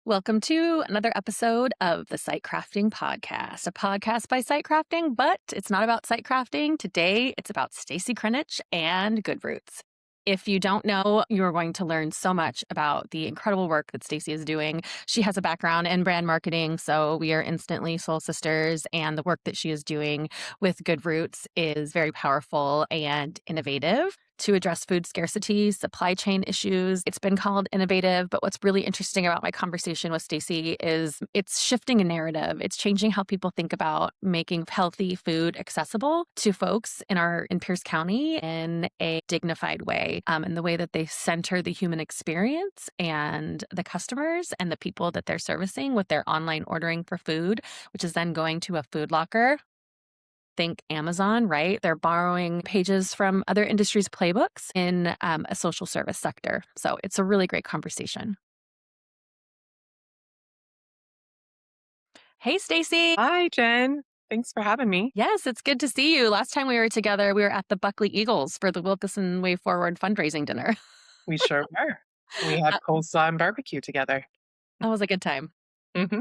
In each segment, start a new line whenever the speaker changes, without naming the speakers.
Welcome to another episode of the Site Crafting Podcast, a podcast by Site Crafting, but it's not about site crafting. Today, it's about Stacey Crnich and GoodRoots. If you don't know, you're going to learn so much about the incredible work that Stacey is doing. She has a background in brand marketing, so we are instantly soul sisters, and the work that she is doing with GoodRoots is very powerful and innovative to address food scarcity, supply chain issues. It's been called innovative, but what's really interesting about my conversation with Stacey is it's shifting a narrative. It's changing how people think about making healthy food accessible to folks in Pierce County in a dignified way, in the way that they center the human experience and the customers and the people that they're servicing with their online ordering for food, which is then going to a food locker. Think Amazon, right? They're borrowing pages from other industries' playbooks in a social service sector. So it's a really great conversation. Hey, Stacey.
Hi, Jen. Thanks for having me.
Yes, it's good to see you. Last time we were together, we were at the Buckley Eagles for the Wilkeson Way Forward fundraising dinner.
We sure were. We had
Uh,
coleslaw and barbecue together.
that was a good time.
hmm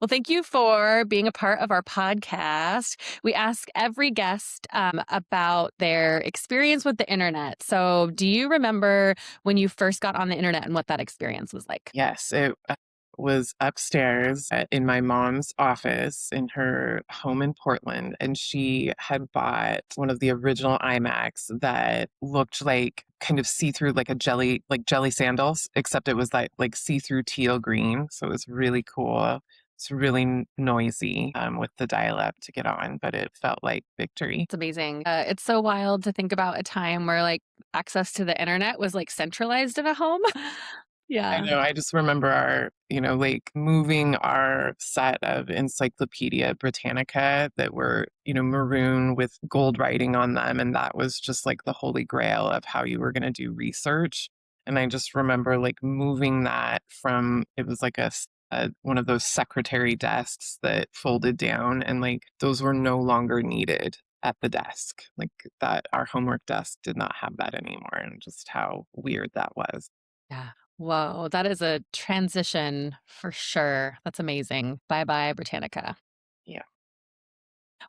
Well, thank you for being a part of our podcast. We ask every guest about their experience with the internet. So, do you remember when you first got on the internet and what that experience was like?
Yes, it was upstairs in my mom's office in her home in Portland, and she had bought one of the original iMacs that looked like kind of see-through, like jelly sandals, except it was like see-through teal green. So it was really cool. It's really noisy with the dial-up to get on, but it felt like victory.
It's amazing. It's so wild to think about a time where like access to the internet was like centralized in a home.
I
Yeah.
know. I just remember like moving our set of Encyclopedia Britannica that were, maroon with gold writing on them. And that was just like the holy grail of how you were going to do research. And I just remember like moving that from, it was like one of those secretary desks that folded down, and like those were no longer needed at the desk. Like that, our homework desk did not have that anymore. And just how weird that was.
Yeah. Whoa, that is a transition for sure. That's amazing. Bye bye, Britannica.
Yeah.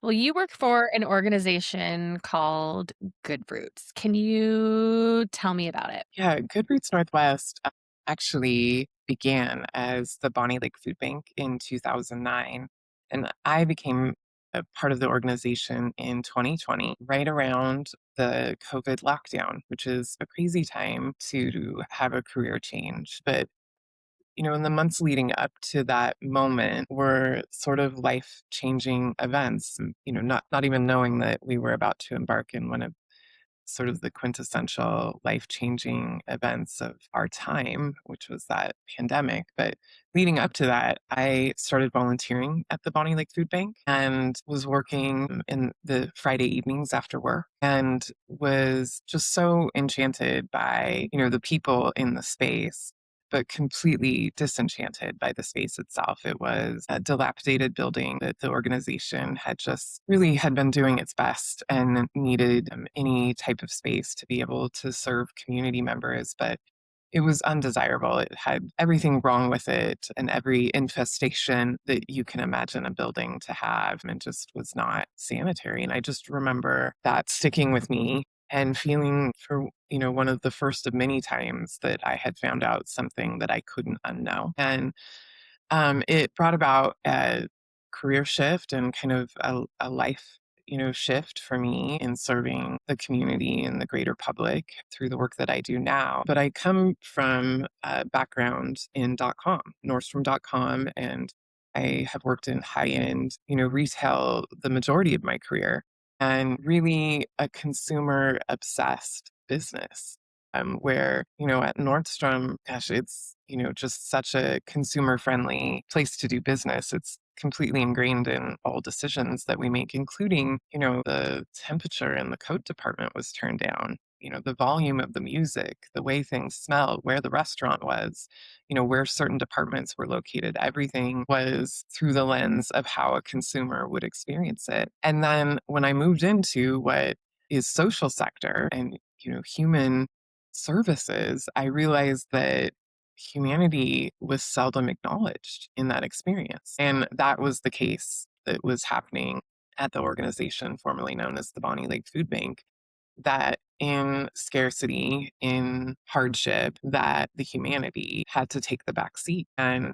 Well, you work for an organization called GoodRoots. Can you tell me about it?
Yeah, GoodRoots Northwest actually began as the Bonnie Lake Food Bank in 2009. And I became a part of the organization in 2020, right around the COVID lockdown, which is a crazy time to have a career change. But, in the months leading up to that moment were sort of life-changing events, not even knowing that we were about to embark in one of sort of the quintessential life-changing events of our time, which was that pandemic. But leading up to that, I started volunteering at the Bonnie Lake Food Bank and was working in the Friday evenings after work, and was just so enchanted by, the people in the space, but completely disenchanted by the space itself. It was a dilapidated building that the organization had been doing its best and needed any type of space to be able to serve community members, but it was undesirable. It had everything wrong with it and every infestation that you can imagine a building to have, and just was not sanitary. And I just remember that sticking with me and feeling for, one of the first of many times that I had found out something that I couldn't unknow. And it brought about a career shift and kind of a life, shift for me in serving the community and the greater public through the work that I do now. But I come from a background in .com, Nordstrom.com, and I have worked in high-end, retail the majority of my career, and really a consumer obsessed business. Where, at Nordstrom, gosh, it's, just such a consumer friendly place to do business. It's completely ingrained in all decisions that we make, including, the temperature in the coat department was turned down, the volume of the music, the way things smelled, where the restaurant was, where certain departments were located. Everything was through the lens of how a consumer would experience it. And then when I moved into what is social sector and, human services, I realized that humanity was seldom acknowledged in that experience. And that was the case that was happening at the organization formerly known as the Bonnie Lake Food Bank, that in scarcity, in hardship, that the humanity had to take the back seat. And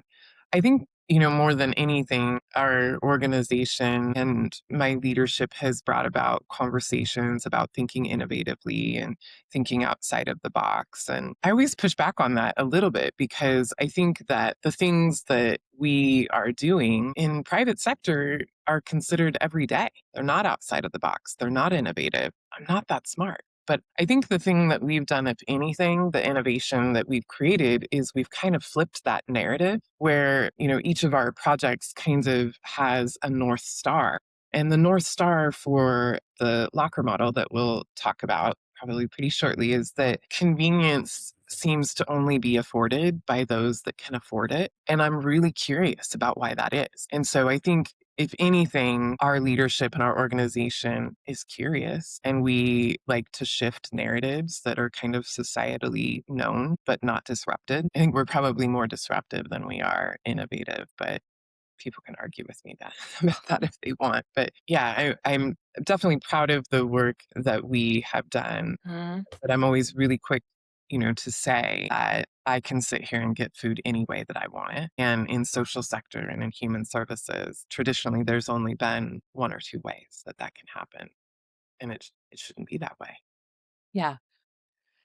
I think, more than anything, our organization and my leadership has brought about conversations about thinking innovatively and thinking outside of the box. And I always push back on that a little bit because I think that the things that we are doing in private sector are considered every day. They're not outside of the box. They're not innovative. I'm not that smart. But I think the thing that we've done, if anything, the innovation that we've created is we've kind of flipped that narrative where, each of our projects kind of has a North Star. And the North Star for the locker model that we'll talk about probably pretty shortly is that convenience seems to only be afforded by those that can afford it. And I'm really curious about why that is. And so I think if anything, our leadership and our organization is curious and we like to shift narratives that are kind of societally known but not disrupted. I think we're probably more disruptive than we are innovative, but people can argue with me about that if they want. But yeah, I'm definitely proud of the work that we have done.
Mhm.
But I'm always really quick, to say that I can sit here and get food any way that I want it. And in social sector and in human services, traditionally, there's only been one or two ways that that can happen. And it shouldn't be that way.
Yeah.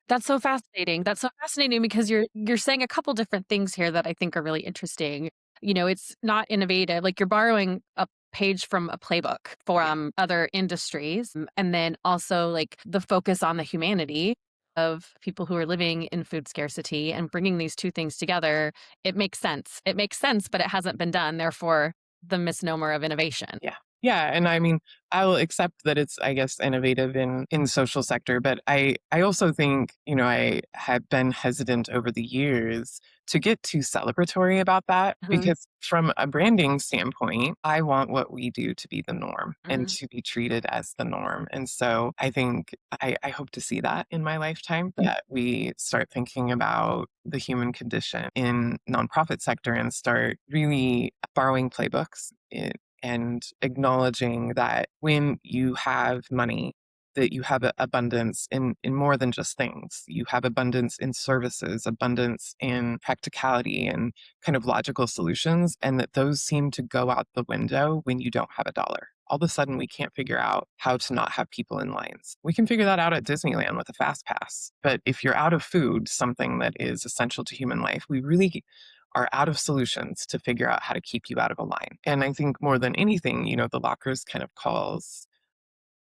That's so fascinating. That's so fascinating because you're saying a couple different things here that I think are really interesting. It's not innovative. Like you're borrowing a page from a playbook
Yeah.
from other industries, and then also like the focus on the humanity of people who are living in food scarcity and bringing these two things together. It makes sense. It makes sense, but it hasn't been done. Therefore, the misnomer of innovation.
Yeah. Yeah. And I mean, I'll accept that it's, I guess, innovative in social sector, but I also think, I have been hesitant over the years to get too celebratory about that
Mhm,
because from a branding standpoint, I want what we do to be the norm and
mhm.
to be treated as the norm. And so I think I hope to see that in my lifetime, that we start thinking about the human condition in nonprofit sector and start really borrowing playbooks and acknowledging that when you have money, that you have abundance in more than just things. You have abundance in services, abundance in practicality and kind of logical solutions, and that those seem to go out the window when you don't have a dollar. All of a sudden, we can't figure out how to not have people in lines. We can figure that out at Disneyland with a fast pass. But if you're out of food, something that is essential to human life, we really are out of solutions to figure out how to keep you out of a line. And I think more than anything, the lockers kind of calls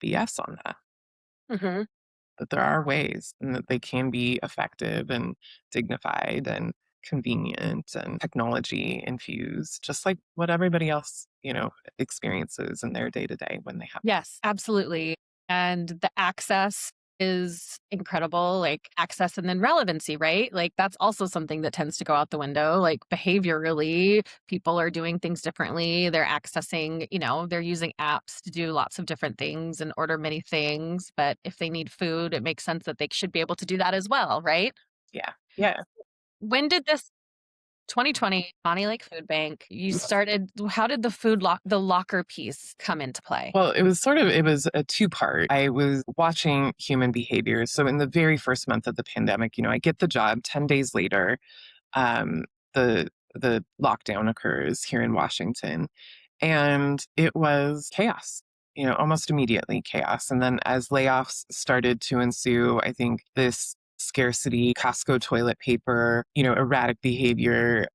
BS on that,
Mhm.
that there are ways and that they can be effective and dignified and convenient and technology infused, just like what everybody else, experiences in their day to day when they have.
Yes, absolutely. And the access is incredible, like access and then relevancy, right? Like that's also something that tends to go out the window. Like behaviorally, people are doing things differently. They're accessing, they're using apps to do lots of different things and order many things. But if they need food, it makes sense that they should be able to do that as well, right?
Yeah. Yeah.
When did this 2020 Bonnie Lake Food Bank, you started, how did the locker piece come into play?
Well, it was a two-part. I was watching human behavior. So in the very first month of the pandemic, I get the job. 10 days later, um, the the lockdown occurs here in Washington, and it was chaos. Almost immediately chaos. And then as layoffs started to ensue, I think this scarcity, Costco toilet paper, erratic behavior,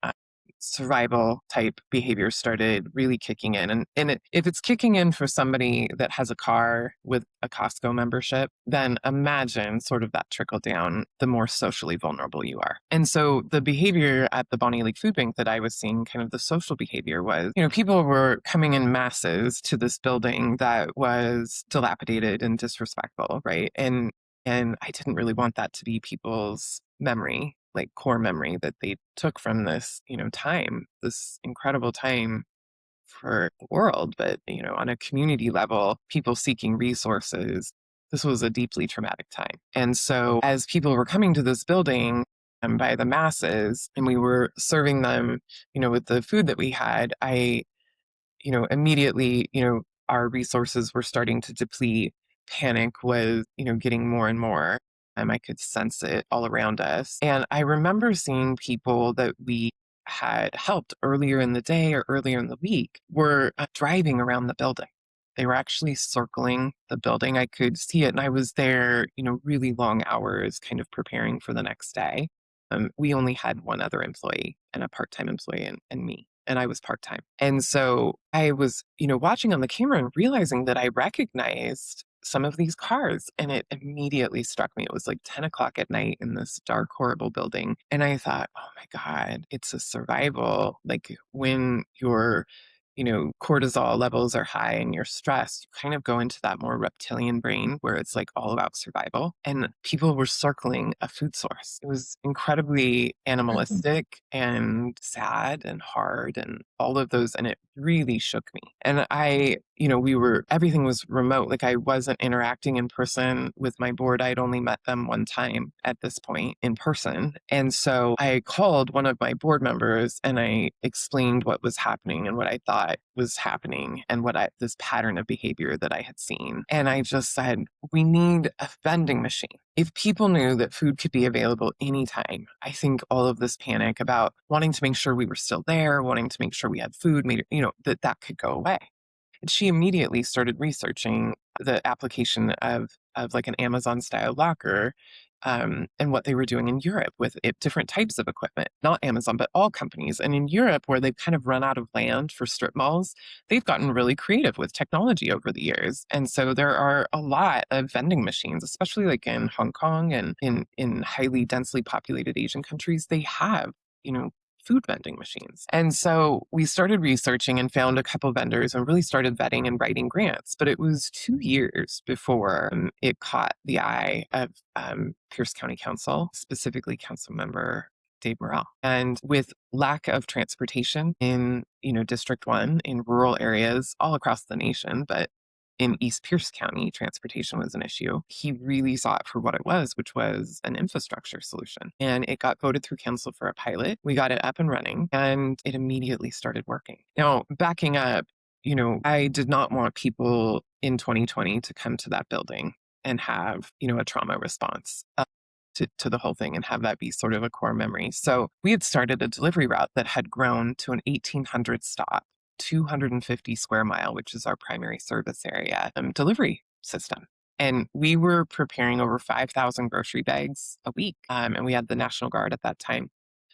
survival type behavior started really kicking in. And if it's kicking in for somebody that has a car with a Costco membership, then imagine sort of that trickle down the more socially vulnerable you are. And so the behavior at the Bonnie Lake Food Bank that I was seeing, kind of the social behavior was, people were coming in masses to this building that was dilapidated and disrespectful, right? And I didn't really want that to be people's memory, like core memory that they took from this, time, this incredible time for the world. But, on a community level, people seeking resources, this was a deeply traumatic time. And so as people were coming to this building, by the masses and we were serving them, with the food that we had, immediately, our resources were starting to deplete. Panic was, getting more and more. I could sense it all around us. And I remember seeing people that we had helped earlier in the day or earlier in the week were driving around the building. They were actually circling the building. I could see it. And I was there, really long hours, kind of preparing for the next day. We only had one other employee and a part-time employee and me, and I was part-time. And so I was, watching on the camera and realizing that I recognized some of these cars and it immediately struck me. It was like 10 o'clock at night in this dark, horrible building. And I thought, oh my God, it's a survival. Like when your cortisol levels are high and you're stressed, you kind of go into that more reptilian brain where it's like all about survival. And people were circling a food source. It was incredibly animalistic and sad and hard and all of those. And it really shook me. And everything was remote. Like I wasn't interacting in person with my board. I'd only met them one time at this point in person. And so I called one of my board members and I explained what was happening and what I thought was happening and this pattern of behavior that I had seen. And I just said, we need a vending machine. If people knew that food could be available anytime, I think all of this panic about wanting to make sure we were still there, wanting to make sure we had food, that could go away. And she immediately started researching the application of like an Amazon style locker, and what they were doing in Europe with different types of equipment, not Amazon, but all companies. And in Europe, where they've kind of run out of land for strip malls, they've gotten really creative with technology over the years. And so there are a lot of vending machines, especially like in Hong Kong and in highly densely populated Asian countries, they have, food vending machines. And so we started researching and found a couple vendors and really started vetting and writing grants. But it was 2 years before it caught the eye of Pierce County Council, specifically Council Member Dave Morrell. And with lack of transportation in, District 1 in rural areas all across the nation, but in East Pierce County, transportation was an issue. He really saw it for what it was, which was an infrastructure solution. And it got voted through council for a pilot. We got it up and running and it immediately started working. Now, backing up, I did not want people in 2020 to come to that building and have, a trauma response. To the whole thing and have that be sort of a core memory. So we had started a delivery route that had grown to an 1,800 stop, 250 square mile, which is our primary service area, delivery system. And we were preparing over 5,000 grocery bags a week. And we had the National Guard at that time.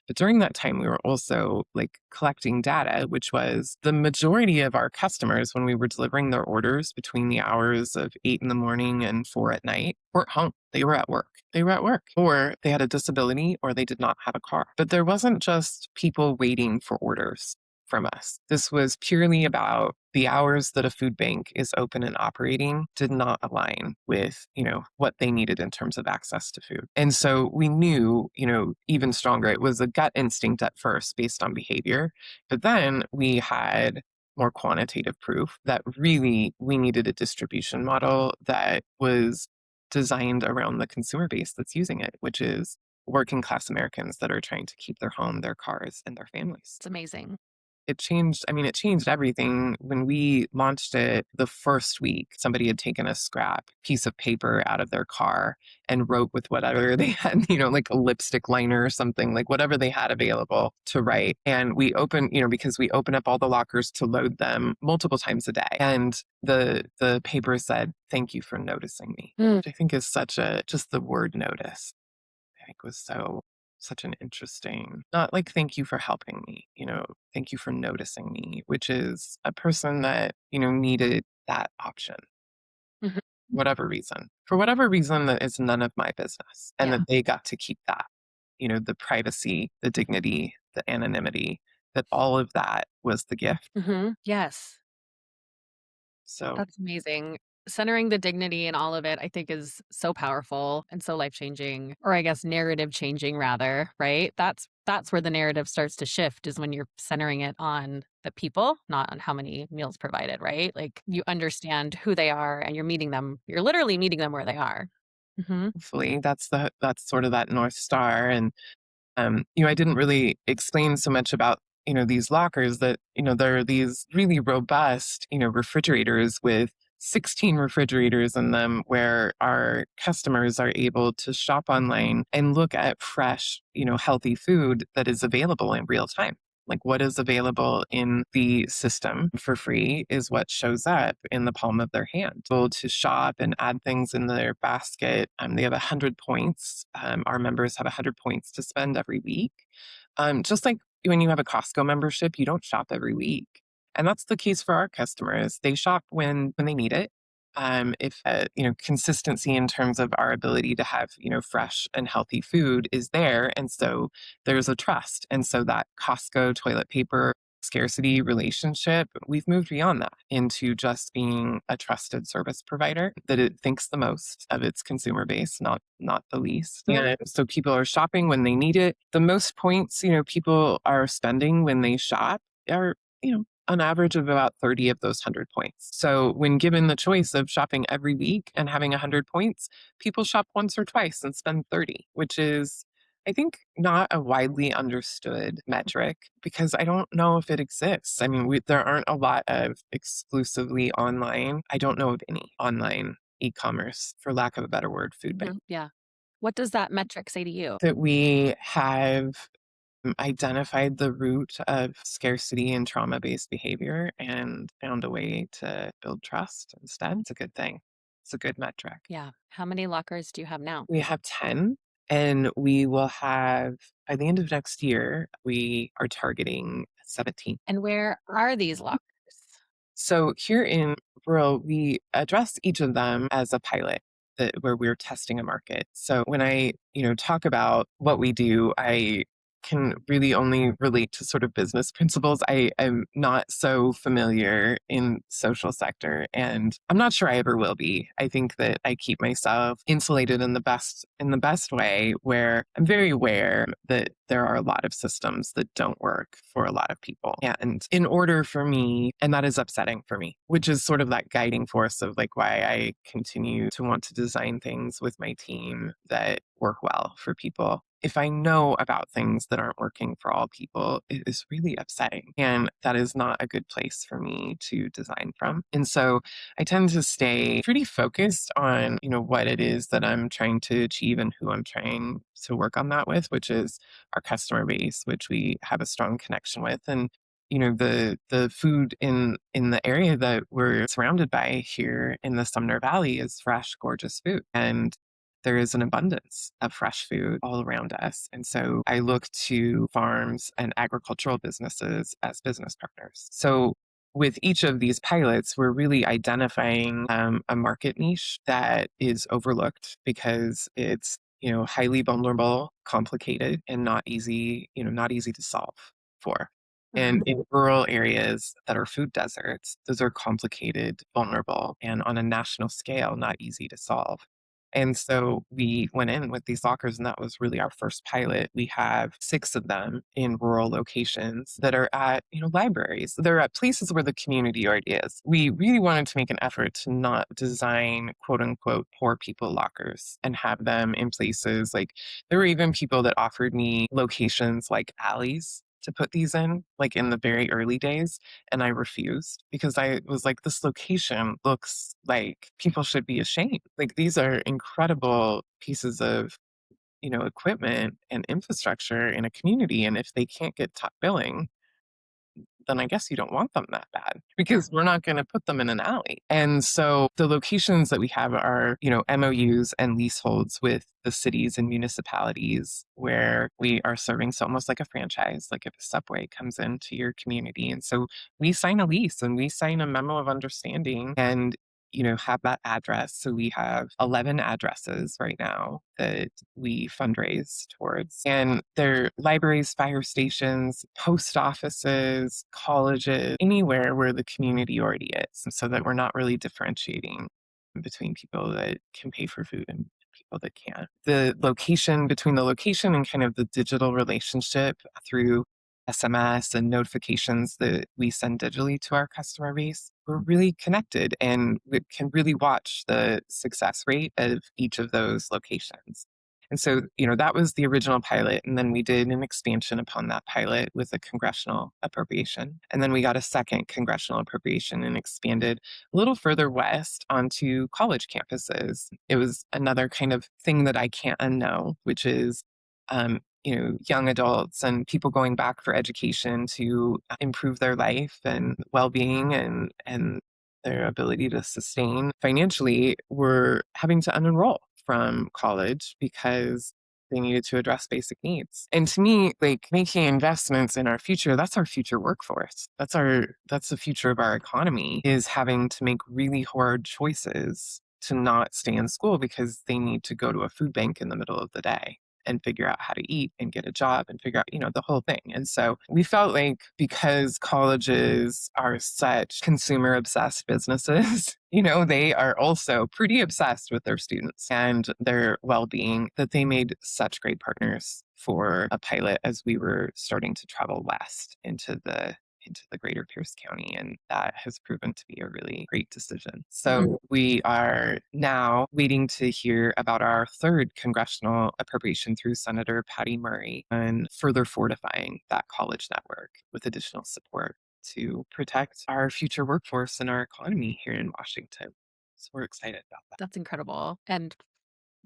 But during that time, we were also like collecting data, which was the majority of our customers when we were delivering their orders between the hours of 8 in the morning and 4 at night weren't home. They were at work. They were at work, or they had a disability, or they did not have a car. But there wasn't just people waiting for orders from us. This was purely about the hours that a food bank is open and operating did not align with, what they needed in terms of access to food. And so we knew, even stronger, it was a gut instinct at first based on behavior, but then we had more quantitative proof that really we needed a distribution model that was designed around the consumer base that's using it, which is working class Americans that are trying to keep their home, their cars, and their families.
It's amazing.
It changed everything. When we launched it the first week, somebody had taken a scrap piece of paper out of their car and wrote with whatever they had, like a lipstick liner or something, like whatever they had available to write. And we open, because we open up all the lockers to load them multiple times a day. And the paper said, "Thank you for noticing me," which I think is just the word notice, I think was such an interesting, not like, "Thank you for helping me," "Thank you for noticing me," which is a person that, needed that option,
Mhm.
for whatever reason that is none of my business, and
Yeah.
that they got to keep that, the privacy, the dignity, the anonymity, that all of that was the gift.
Yes.
So
That's amazing. Centering the dignity in all of it, I think, is so powerful and so life-changing, or I guess narrative changing rather, right? That's where the narrative starts to shift is when you're centering it on the people, not on how many meals provided, right? Like you understand who they are and you're literally meeting them where they are. Mhm.
hopefully that's sort of that North Star. And I didn't really explain so much about, these lockers that, there are these really robust, refrigerators with 16 refrigerators in them where our customers are able to shop online and look at fresh, healthy food that is available in real time. Like what is available in the system for free is what shows up in the palm of their hand. Able to shop and add things in their basket. They have 100 points. Our members have 100 points to spend every week. Just like when you have a Costco membership, you don't shop every week. And that's the case for our customers. They shop when they need it. If consistency in terms of our ability to have fresh and healthy food is there, and so there's a trust, and so that Costco toilet paper scarcity relationship, we've moved beyond that into just being a trusted service provider that it thinks the most of its consumer base, not the least. And so people are shopping when they need it. The most points, people are spending when they shop are, an average of about 30 of those 100 points. So when given the choice of shopping every week and having 100 points, people shop once or twice and spend 30, which is, I think, not a widely understood metric because I don't know if it exists. I mean, there aren't a lot of exclusively online. I don't know of any online e-commerce, for lack of a better word, food bank.
Yeah. What does that metric say to you?
That we have identified the root of scarcity and trauma-based behavior and found a way to build trust instead. It's a good thing. It's a good metric.
Yeah. How many lockers do you have now?
We have 10, and we will have, by the end of next year, we are targeting 17.
And where are these lockers?
So here in rural, we address each of them as a pilot where we're testing a market. So when I, talk about what we do, I can really only relate to sort of business principles. I am not so familiar in social sector, and I'm not sure I ever will be. I think that I keep myself insulated in the best way, where I'm very aware that there are a lot of systems that don't work for a lot of people. And in order for me, and that is upsetting for me, which is sort of that guiding force of like why I continue to want to design things with my team that work well for people. If I know about things that aren't working for all people, it is really upsetting. And that is not a good place for me to design from. And so I tend to stay pretty focused on, what it is that I'm trying to achieve and who I'm trying to work on that with, which is our customer base, which we have a strong connection with. And the food in the area that we're surrounded by here in the Sumner Valley is fresh, gorgeous food. And there is an abundance of fresh food all around us. And so I look to farms and agricultural businesses as business partners. So with each of these pilots, we're really identifying a market niche that is overlooked because it's highly vulnerable, complicated, and not easy to solve for. And in rural areas that are food deserts, those are complicated, vulnerable, and on a national scale, not easy to solve. And so we went in with these lockers, and that was really our first pilot. We have 6 of them in rural locations that are at, libraries. They're at places where the community already is. We really wanted to make an effort to not design quote unquote poor people lockers and have them in places like there were even people that offered me locations like alleys to put these in, like in the very early days. And I refused because I was like, this location looks like people should be ashamed. Like these are incredible pieces of, equipment and infrastructure in a community. And if they can't get top billing, then I guess you don't want them that bad because we're not going to put them in an alley. And so the locations that we have are, MOUs and leaseholds with the cities and municipalities where we are serving. So almost like a franchise, like if a subway comes into your community. And so we sign a lease and we sign a memo of understanding and have that address. So we have 11 addresses right now that we fundraise towards. And they're libraries, fire stations, post offices, colleges, anywhere where the community already is. So that we're not really differentiating between people that can pay for food and people that can't. The location between the location and kind of the digital relationship through SMS and notifications that we send digitally to our customer base, we're really connected and we can really watch the success rate of each of those locations. And so, that was the original pilot. And then we did an expansion upon that pilot with a congressional appropriation. And then we got a second congressional appropriation and expanded a little further west onto college campuses. It was another kind of thing that I can't unknow, which is, young adults and people going back for education to improve their life and well-being and their ability to sustain financially were having to unenroll from college because they needed to address basic needs. And to me, like making investments in our future, that's our future workforce. That's the future of our economy, is having to make really hard choices to not stay in school because they need to go to a food bank in the middle of the day and figure out how to eat and get a job and figure out, the whole thing. And so we felt like because colleges are such consumer obsessed businesses, they are also pretty obsessed with their students and their well-being, that they made such great partners for a pilot as we were starting to travel west into the greater Pierce County. And that has proven to be a really great decision. So we are now waiting to hear about our third congressional appropriation through Senator Patty Murray and further fortifying that college network with additional support to protect our future workforce and our economy here in Washington. So we're excited about that.
That's incredible. And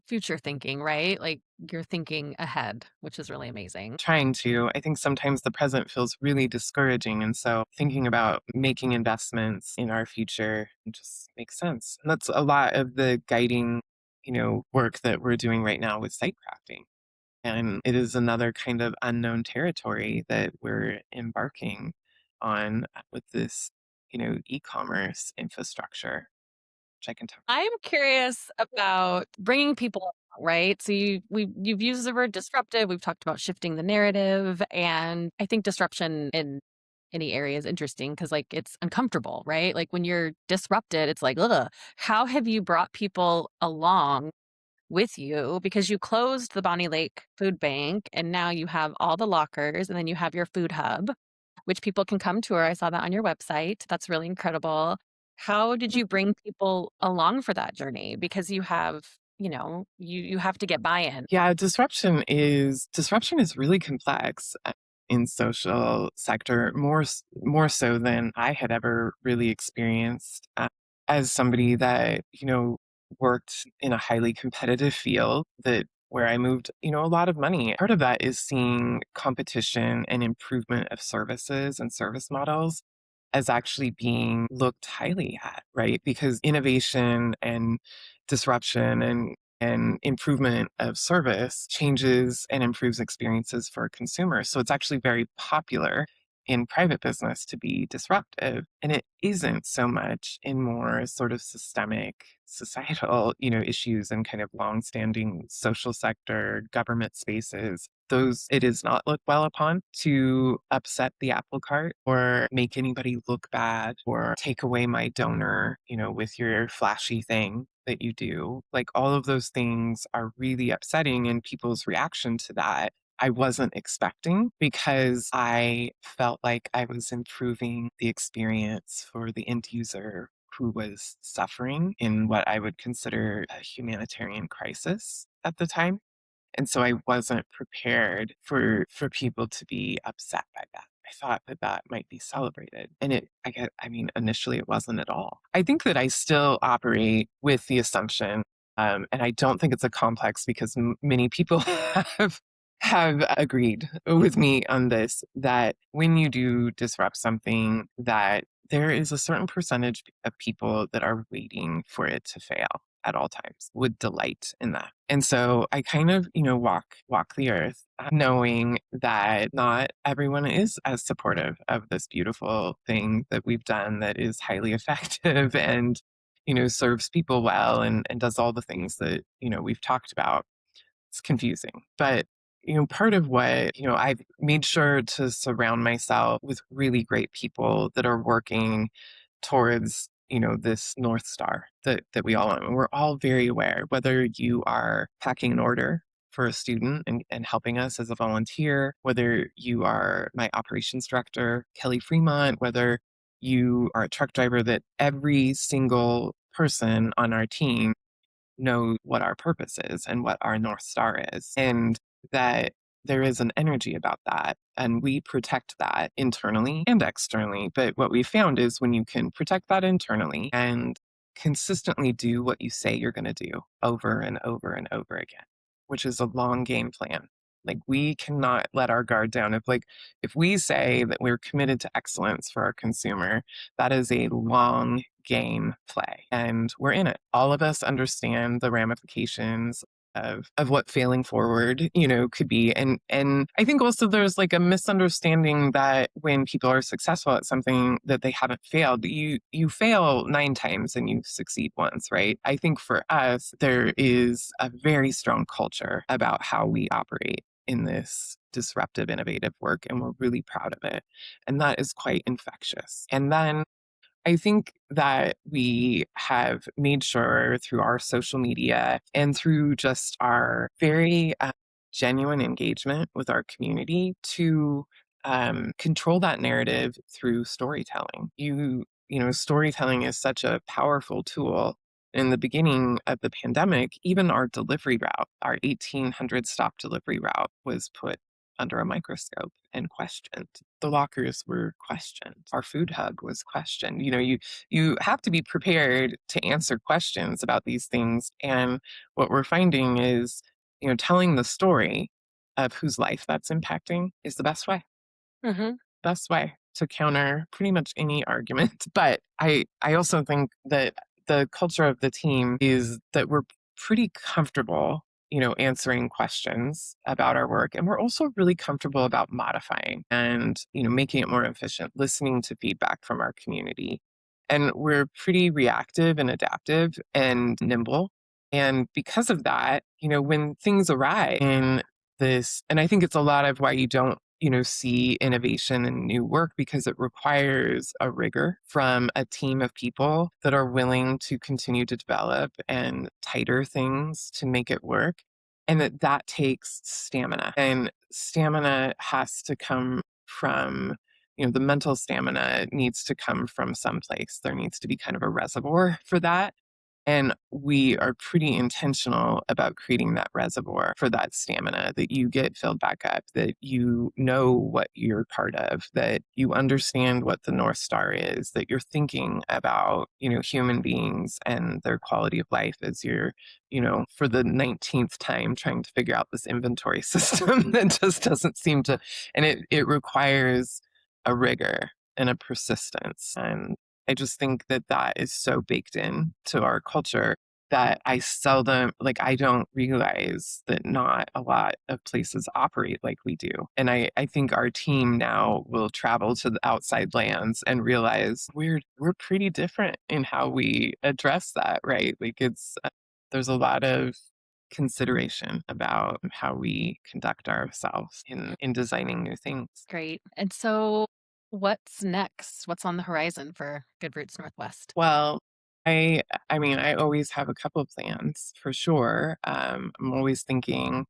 future thinking, right? Like you're thinking ahead, which is really amazing.
Trying to. I think sometimes the present feels really discouraging. And so thinking about making investments in our future just makes sense. And that's a lot of the guiding, work that we're doing right now with site crafting. And it is another kind of unknown territory that we're embarking on with this, e-commerce infrastructure, which I can talk.
I'm curious about bringing people along, right? So you've used the word disruptive. We've talked about shifting the narrative, and I think disruption in any area is interesting because like it's uncomfortable, right? Like when you're disrupted, it's like, ugh, how have you brought people along with you, because you closed the Bonnie Lake Food Bank and now you have all the lockers and then you have your food hub, which people can come tour. I saw that on your website. That's really incredible. How did you bring people along for that journey? Because you have, you have to get buy-in.
Yeah, disruption is really complex in social sector, more so than I had ever really experienced as somebody that worked in a highly competitive field that where I moved a lot of money. Part of that is seeing competition and improvement of services and service models as actually being looked highly at, right? Because innovation and disruption and improvement of service changes and improves experiences for consumers. So it's actually very popular in private business to be disruptive. And it isn't so much in more sort of systemic societal, issues and kind of longstanding social sector government spaces. Those it is not looked well upon to upset the apple cart or make anybody look bad or take away my donor, with your flashy thing that you do. Like all of those things are really upsetting, and people's reaction to that I wasn't expecting, because I felt like I was improving the experience for the end user who was suffering in what I would consider a humanitarian crisis at the time. And so I wasn't prepared for people to be upset by that. I thought that that might be celebrated. And initially it wasn't at all. I think that I still operate with the assumption, and I don't think it's a complex, because many people have agreed with me on this, that when you do disrupt something, that there is a certain percentage of people that are waiting for it to fail at all times, would delight in that. And so I kind of, walk the earth knowing that not everyone is as supportive of this beautiful thing that we've done that is highly effective and, serves people well and does all the things that, we've talked about. It's confusing. But, part of what, I've made sure to surround myself with really great people that are working towards, this North Star that we all own. And we're all very aware, whether you are packing an order for a student and helping us as a volunteer, whether you are my operations director, Kelly Fremont, whether you are a truck driver, that every single person on our team know what our purpose is and what our North Star is. And that there is an energy about that. And we protect that internally and externally. But what we found is when you can protect that internally and consistently do what you say you're going to do over and over and over again, which is a long game plan. Like we cannot let our guard down. If we say that we're committed to excellence for our consumer, that is a long game play and we're in it. All of us understand the ramifications of what failing forward, could be. And I think also there's like a misunderstanding that when people are successful at something that they haven't failed, you fail 9 times and you succeed once, right? I think for us, there is a very strong culture about how we operate in this disruptive, innovative work, and we're really proud of it. And that is quite infectious. And then I think that we have made sure through our social media and through just our very genuine engagement with our community to control that narrative through storytelling. Storytelling is such a powerful tool. In the beginning of the pandemic, even our delivery route, our 1,800 stop delivery route, was put under a microscope and questioned. The lockers were questioned. Our food hug was questioned. You have to be prepared to answer questions about these things. And what we're finding is, telling the story of whose life that's impacting is the best way to counter pretty much any argument. But I also think that the culture of the team is that we're pretty comfortable, answering questions about our work. And we're also really comfortable about modifying and, making it more efficient, listening to feedback from our community. And we're pretty reactive and adaptive and nimble. And because of that, when things arise in this, and I think it's a lot of why you don't see innovation and new work because it requires a rigor from a team of people that are willing to continue to develop and tighter things to make it work. And that takes stamina. And stamina has to come from, the mental stamina needs to come from someplace. There needs to be kind of a reservoir for that. And we are pretty intentional about creating that reservoir for that stamina, that you get filled back up, that you know what you're part of, that you understand what the North Star is, that you're thinking about, human beings and their quality of life as you're, for the 19th time trying to figure out this inventory system that just doesn't seem to, and it requires a rigor and a persistence. And I just think that that is so baked in to our culture that I don't realize that not a lot of places operate like we do. And I think our team now will travel to the outside lands and realize we're pretty different in how we address that, right? There's a lot of consideration about how we conduct ourselves in designing new things.
Great. And so what's next? What's on the horizon for GoodRoots Northwest?
Well, I always have a couple of plans for sure. I'm always thinking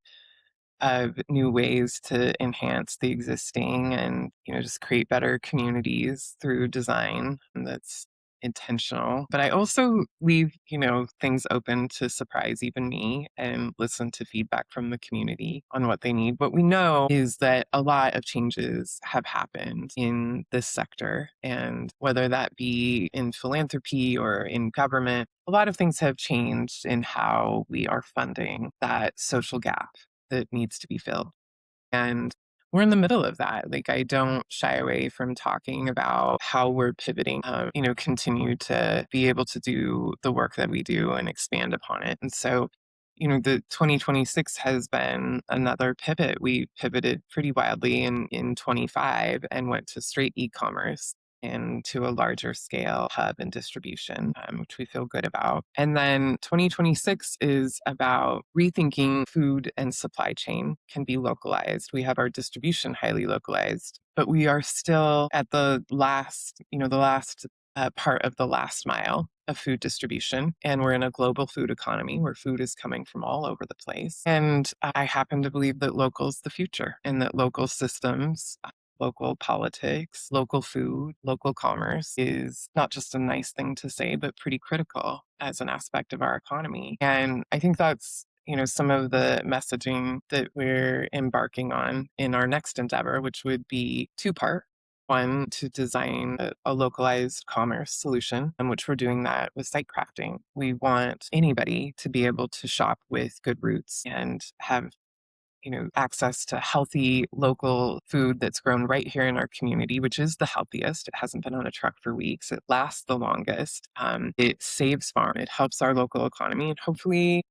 of new ways to enhance the existing and, just create better communities through design that's intentional. But I also leave, things open to surprise even me and listen to feedback from the community on what they need. What we know is that a lot of changes have happened in this sector, and whether that be in philanthropy or in government, a lot of things have changed in how we are funding that social gap that needs to be filled. And we're in the middle of that. Like, I don't shy away from talking about how we're pivoting, continue to be able to do the work that we do and expand upon it. And so, the 2026 has been another pivot. We pivoted pretty wildly in 25 and went to straight e-commerce and to a larger scale hub and distribution, which we feel good about. And then 2026 is about rethinking food and supply chain can be localized. We have our distribution highly localized, but we are still at the last part of the last mile of food distribution. And we're in a global food economy where food is coming from all over the place. And I happen to believe that local is the future and that local systems local politics, local food, local commerce is not just a nice thing to say, but pretty critical as an aspect of our economy. And I think that's some of the messaging that we're embarking on in our next endeavor, which would be two-part. One, to design a localized commerce solution, in which we're doing that with site crafting. We want anybody to be able to shop with GoodRoots and have access to healthy local food that's grown right here in our community, which is the healthiest. It hasn't been on a truck for weeks. It lasts the longest. It saves farm. It helps our local economy and hopefully,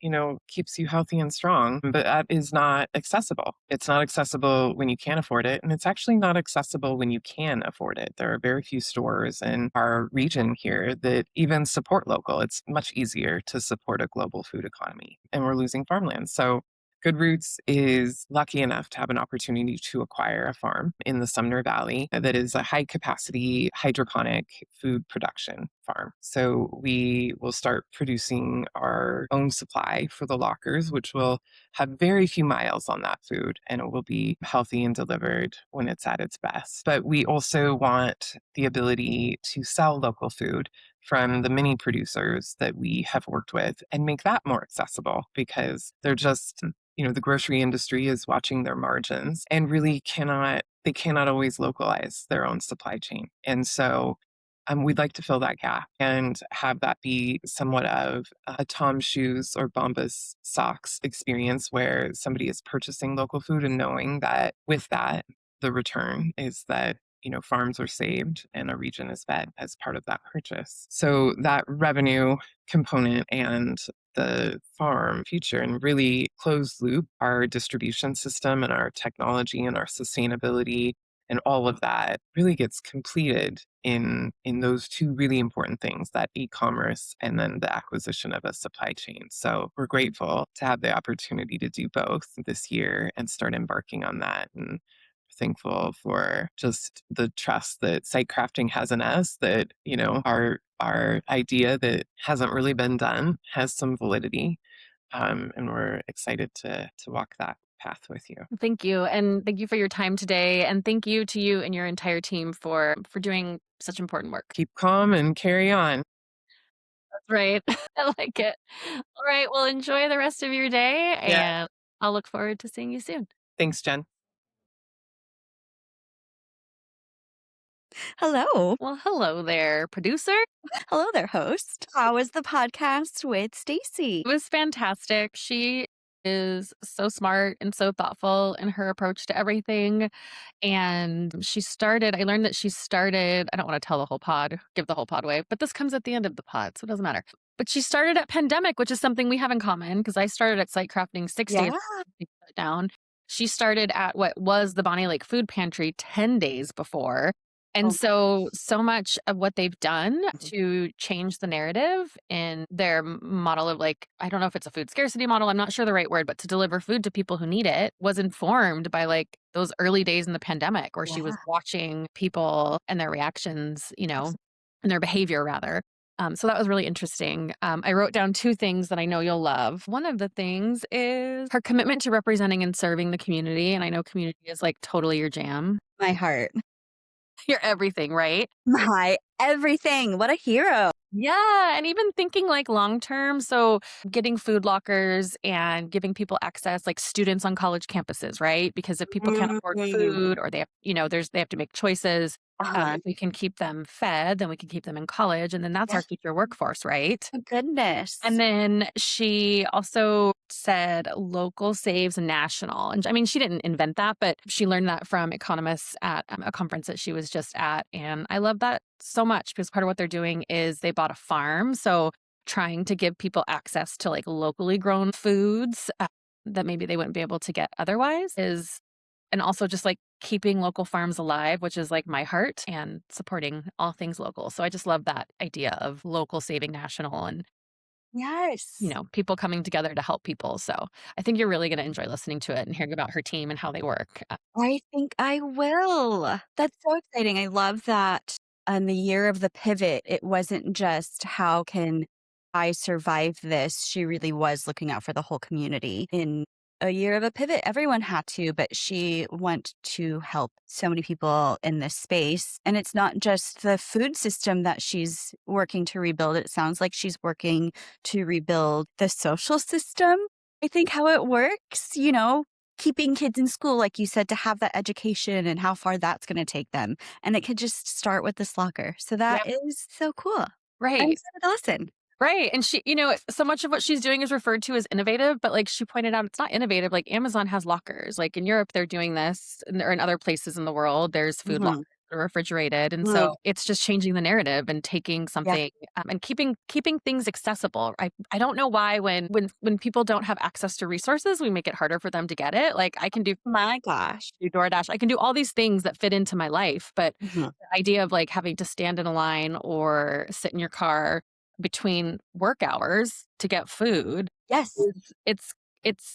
keeps you healthy and strong. But that is not accessible. It's not accessible when you can't afford it. And it's actually not accessible when you can afford it. There are very few stores in our region here that even support local. It's much easier to support a global food economy. And we're losing farmland. So GoodRoots is lucky enough to have an opportunity to acquire a farm in the Sumner Valley that is a high capacity hydroponic food production farm. So we will start producing our own supply for the lockers, which will have very few miles on that food and it will be healthy and delivered when it's at its best. But we also want the ability to sell local food from the mini producers that we have worked with and make that more accessible because they're just the grocery industry is watching their margins and really they cannot always localize their own supply chain. And so we'd like to fill that gap and have that be somewhat of a Tom's shoes or Bombas socks experience where somebody is purchasing local food and knowing that with that, the return is that farms are saved and a region is fed as part of that purchase. So that revenue component and the farm future and really closed loop our distribution system and our technology and our sustainability and all of that really gets completed in those two really important things, that e-commerce and then the acquisition of a supply chain. So we're grateful to have the opportunity to do both this year and start embarking on that, and thankful for just the trust that site crafting has in us, that our idea that hasn't really been done has some validity, and we're excited to walk that path with you.
Thank you. And thank you for your time today. And thank you to you and your entire team for doing such important work.
Keep calm and carry on.
That's right. I like it. All right. Well, enjoy the rest of your day
Yeah.
and I'll look forward to seeing you soon.
Thanks, Jen.
Hello.
Well, hello there, producer.
Hello there, host. How was the podcast with Stacey?
It was fantastic. She is so smart and so thoughtful in her approach to everything. And I learned that she started, I don't want to tell the whole pod, give the whole pod away, but this comes at the end of the pod, so it doesn't matter. But she started at Pandemic, which is something we have in common because I started at Site Crafting 6 days
Yeah.
down. She started at what was the Bonnie Lake Food Pantry 10 days before. And
Oh,
so much of what they've done to change the narrative in their model of I don't know if it's a food scarcity model, I'm not sure the right word, but to deliver food to people who need it was informed by those early days in the pandemic where she was
yeah.
watching people and their reactions, and their behavior rather. So that was really interesting. I wrote down two things that I know you'll love. One of the things is her commitment to representing and serving the community. And I know community is totally your jam.
My heart.
You're everything, right?
My everything. What a hero.
Yeah, and even thinking long term, so getting food lockers and giving people access, like students on college campuses, right? Because if people can't afford food or they have, they have to make choices,
Uh-huh.
if we can keep them fed, then we can keep them in college, and then that's
Yeah.
our future workforce, right?
Oh, goodness.
And then she also said local saves national. And I mean, she didn't invent that, but she learned that from economists at a conference that she was just at. And I love that so much because part of what they're doing is they bought a farm. So trying to give people access to locally grown foods that maybe they wouldn't be able to get otherwise and also just keeping local farms alive, which is my heart, and supporting all things local. So I just love that idea of local saving national and
Yes.
people coming together to help people. So I think you're really going to enjoy listening to it and hearing about her team and how they work.
I think I will. That's so exciting. I love that on the year of the pivot, it wasn't just how can I survive this? She really was looking out for the whole community in a year of a pivot. Everyone had to, but she went to help so many people in this space. And it's not just the food system that she's working to rebuild. It sounds like she's working to rebuild the social system. I think how it works, keeping kids in school, like you said, to have that education and how far that's going to take them. And it could just start with this locker. So that is so cool. I'm
Right.
so Dawson.
Right. And she, so much of what she's doing is referred to as innovative, but like she pointed out, it's not innovative. Like Amazon has lockers. Like in Europe, they're doing this, or in other places in the world, there's food lockers
Mhm.
that are refrigerated. And
Mm.
so it's just changing the narrative and taking
Yeah.
something and keeping things accessible. I don't know why when people don't have access to resources, we make it harder for them to get it. Like I can do
My gosh.
DoorDash, I can do all these things that fit into my life, but
Mhm.
the idea of like having to stand in a line or sit in your car between work hours to get food
Yes.
is it's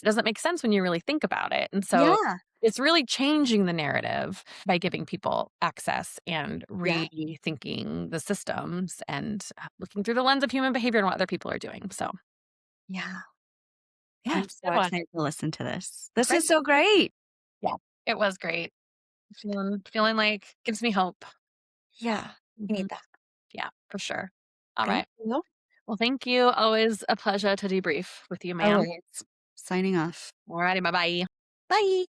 doesn't make sense when you really think about it. And so
Yeah.
it's really changing the narrative by giving people access and
Yeah.
rethinking the systems and looking through the lens of human behavior and what other people are doing. So
Yeah.
yeah,
I'm
it's a
so
good one.
excited to listen to this. This
Great.
is so great.
Yeah, it was great. Feeling like gives me hope.
Yeah. I
Mhm.
need that.
Yeah, for sure. All
Thank
right.
you.
Well, thank you. Always a pleasure to debrief with you, ma'am.
Always. Signing off.
Alrighty, bye bye.
Bye.